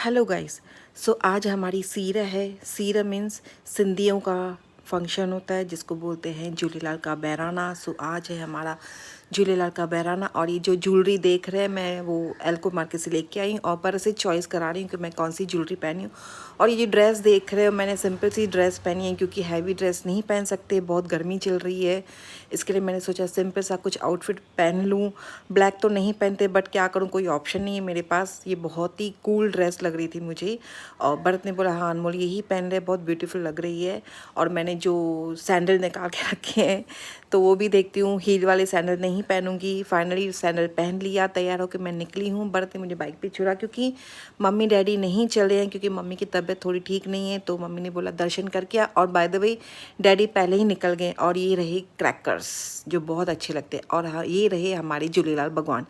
Hello guys. सो आज हमारी सीरा है। सीरा मीन्स सिंधियों का फंक्शन होता है जिसको बोलते हैं झूलेलाल का बहराना। सो आज है हमारा झूलेलाल का बहराना। और ये जो ज्वेलरी देख रहे हैं मैं वो एल्को मार्केट से लेके आई हूँ और पर से चॉइस करा रही हूँ कि मैं कौन सी ज्वेलरी पहनी हूँ। और ये ड्रेस देख रहे हो मैंने सिंपल सी ड्रेस पहनी है क्योंकि हैवी ड्रेस नहीं पहन सकते, बहुत गर्मी चल रही है। इसके लिए मैंने सोचा सिंपल सा कुछ आउटफिट पहन लूँ। ब्लैक तो नहीं पहनते बट क्या करूँ, कोई ऑप्शन नहीं है मेरे पास। ये बहुत ही कूल ड्रेस लग रही थी मुझे और भरत ने बोला हाँ अनमोल यही पहन रहे, बहुत ब्यूटीफुल लग रही है। और मैंने जो सैंडल निकाल के रखे हैं तो वो भी देखती हूँ, हील वाले सैंडल नहीं पहनूंगी। फाइनली सैंडल पहन लिया, तैयार होकर मैं निकली हूँ। भरत ने मुझे बाइक पे छोड़ा क्योंकि मम्मी डैडी नहीं चले हैं क्योंकि मम्मी की तबीयत थोड़ी ठीक नहीं है। तो मम्मी ने बोला दर्शन करके आ। और बाय द वे डैडी पहले ही निकल गए। और ये रहे क्रैकर्स जो बहुत अच्छे लगते हैं। और हाँ ये रहे हमारे झूलेलाल भगवान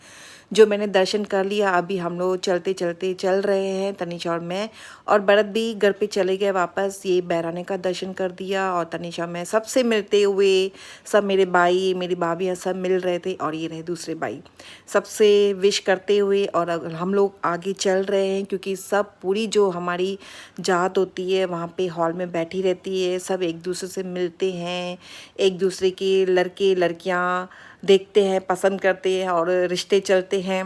जो मैंने दर्शन कर लिया। अभी हम लोग चलते चलते चल रहे हैं, तनीषा और मैं। और भरत भी घर पे चले गए वापस। ये बहराने का दर्शन कर दिया और तनीषा मैं सबसे मिलते हुए, सब मेरे भाई मेरी भाभी सब मिल रहे थे। और ये रहे दूसरे भाई, सबसे विश करते हुए। और हम लोग आगे चल रहे हैं क्योंकि सब पूरी जो हमारी जात होती है वहाँ पे हॉल में बैठी रहती है। सब एक दूसरे से मिलते हैं, एक दूसरे के लड़के लड़कियाँ देखते हैं, पसंद करते हैं और रिश्ते चलते हैं।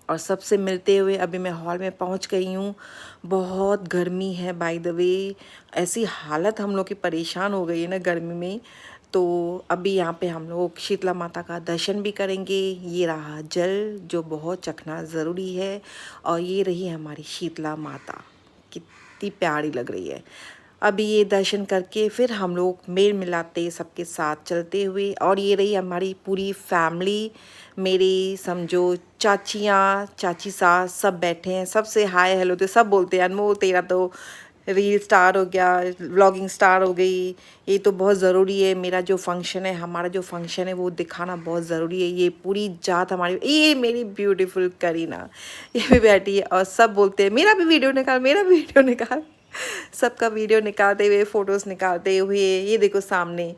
और सबसे मिलते हुए अभी मैं हॉल में पहुंच गई हूँ। बहुत गर्मी है बाय द वे, ऐसी हालत हम लोग की परेशान हो गई है ना गर्मी में। तो अभी यहाँ पे हम लोग शीतला माता का दर्शन भी करेंगे। ये रहा जल जो बहुत चखना ज़रूरी है। और ये रही हमारी शीतला माता, कितनी प्यारी लग रही है। अभी ये दर्शन करके फिर हम लोग मेल मिलाते सबके साथ चलते हुए। और ये रही हमारी पूरी फैमिली, मेरी समझो चाचियाँ चाची सास सब बैठे हैं। सबसे हाय हेलो तो सब बोलते हैं अनमोल तेरा तो रील स्टार हो गया, व्लॉगिंग स्टार हो गई। ये तो बहुत ज़रूरी है, मेरा जो फंक्शन है, हमारा जो फंक्शन है वो दिखाना बहुत ज़रूरी है। ये पूरी जात हमारी, ये मेरी ब्यूटीफुल करीना ये भी बैठी है और सब बोलते हैं मेरा भी वीडियो निकाल, मेरा भी वीडियो निकाल। सबका वीडियो निकालते हुए, फ़ोटोज़ निकालते हुए। ये देखो सामने।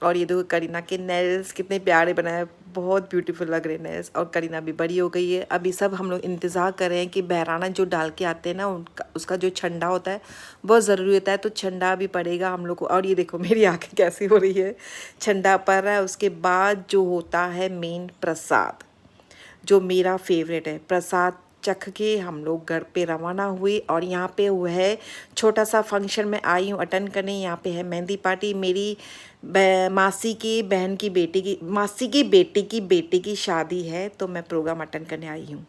और ये देखो करीना के नेल्स कितने प्यारे बनाए, बहुत ब्यूटीफुल लग रहे हैं नेल्स। और करीना भी बड़ी हो गई है। अभी सब हम लोग इंतज़ार कर रहे हैं कि बहराना जो डाल के आते हैं ना उनका, उसका जो छंडा होता है बहुत ज़रूरी होता है। तो छंडा भी पड़ेगा हम लोग को। और ये देखो मेरी आँखें कैसी हो रही है, छंडा पड़ रहा है। उसके बाद जो होता है मेन प्रसाद, जो मेरा फेवरेट है। प्रसाद चख के हम लोग घर पे रवाना हुए। और यहाँ पे वो है छोटा सा फंक्शन में आई हूँ अटेंड करने। यहाँ पे है मेहंदी पार्टी, मेरी मासी की बहन की बेटी की, मासी की बेटी की शादी है। तो मैं प्रोग्राम अटेंड करने आई हूँ।